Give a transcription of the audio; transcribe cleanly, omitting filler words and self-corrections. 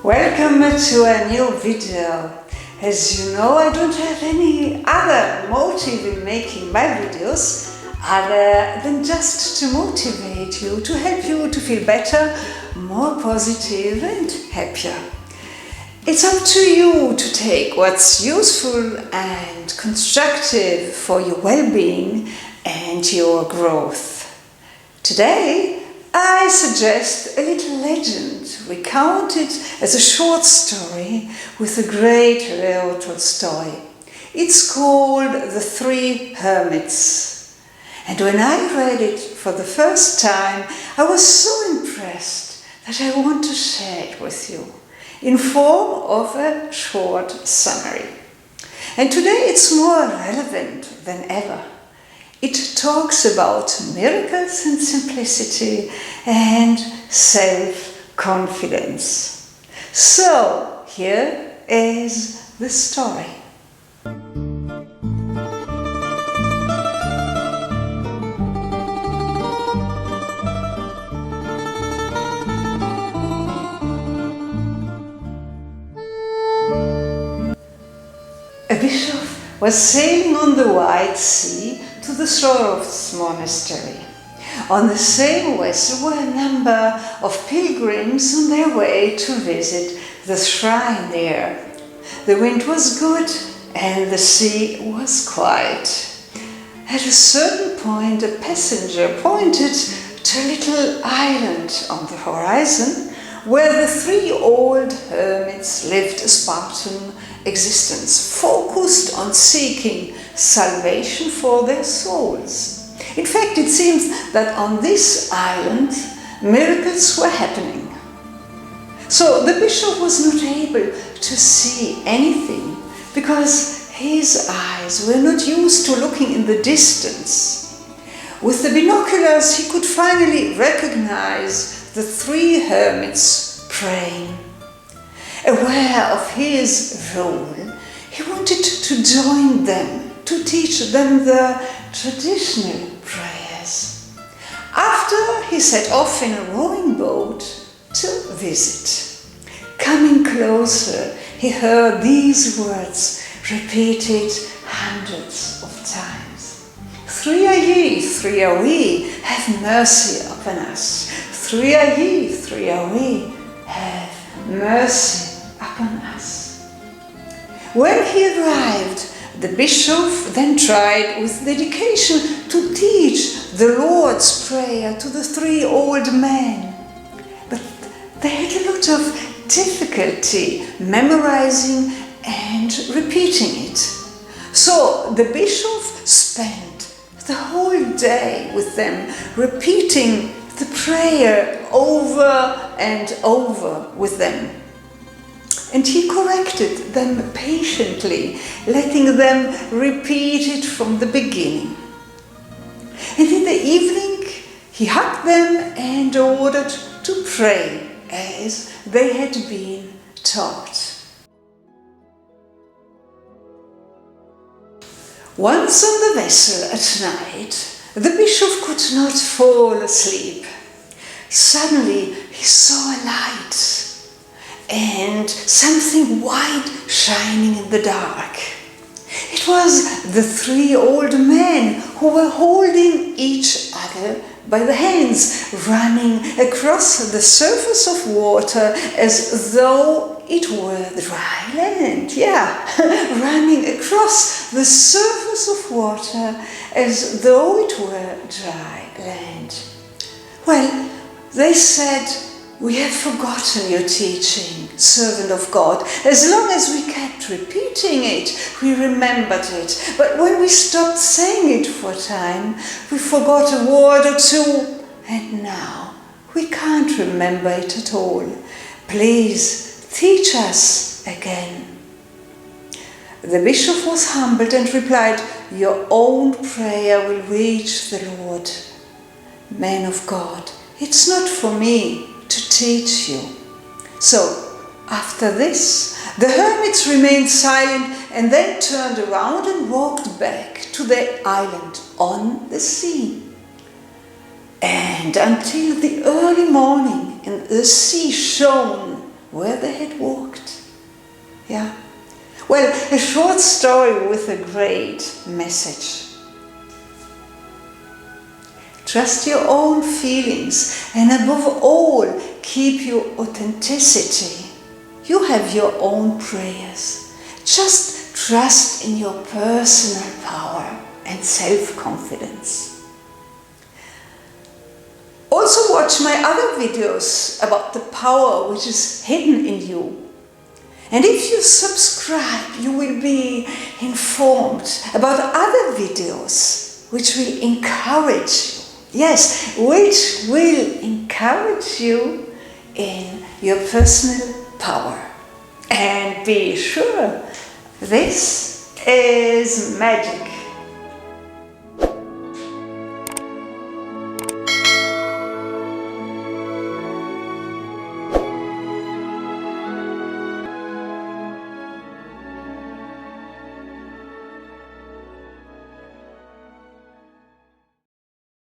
Welcome to a new video. As you know, I don't have any other motive in making my videos other than just to motivate you, to help you to feel better, more positive and happier. It's up to you to take what's useful and constructive for your well-being and your growth. Today, I suggest a little legend recounted as a short story with the great Leo Tolstoy. It's called The Three Hermits. And when I read it for the first time, I was so impressed that I want to share it with you in form of a short summary. And today it's more relevant than ever. It talks about miracles and simplicity and self-confidence. So, here is the story. A bishop was sailing on the wide sea to the Psychologist monastery. On the same vessel were a number of pilgrims on their way to visit the shrine there. The wind was good and the sea was quiet. At a certain point, a passenger pointed to a little island on the horizon where the three old hermits lived a Spartan existence, focused on seeking salvation for their souls. In fact, it seems that on this island, miracles were happening. So the bishop was not able to see anything because his eyes were not used to looking in the distance. With the binoculars, he could finally recognize the three hermits praying. Aware of his role, he wanted to join them, to teach them the traditional prayers. After, he set off in a rowing boat to visit. Coming closer, he heard these words repeated hundreds of times. Three are ye, three are we, have mercy upon us. Three are ye, three are we, have mercy upon us. When he arrived, the bishop then tried with dedication to teach the Lord's Prayer to the three old men. But they had a lot of difficulty memorizing and repeating it. So the bishop spent the whole day with them, repeating the prayer over and over with them. And he corrected them patiently, letting them repeat it from the beginning. And in the evening, he hugged them and ordered to pray as they had been taught. Once on the vessel at night, the bishop could not fall asleep. Suddenly, he saw a light and something white shining in the dark. It was the three old men who were holding each other by the hands, running across the surface of water as though it were dry land. Running across the surface of water as though it were dry land. Well, they said, "We have forgotten your teaching, servant of God. As long as we kept repeating it, we remembered it. But when we stopped saying it for a time, we forgot a word or two, and now we can't remember it at all. Please teach us again." The bishop was humbled and replied, "Your own prayer will reach the Lord. Man of God, it's not for me to teach you." So, after this, the hermits remained silent and then turned around and walked back to their island on the sea. And until the early morning, the sea shone where they had walked. Yeah. Well, a short story with a great message. Trust your own feelings and above all, keep your authenticity. You have your own prayers. Just trust in your personal power and self-confidence. Also watch my other videos about the power which is hidden in you. And if you subscribe, you will be informed about other videos which will encourage you. Yes, which will encourage you in your personal power. And be sure, this is magic.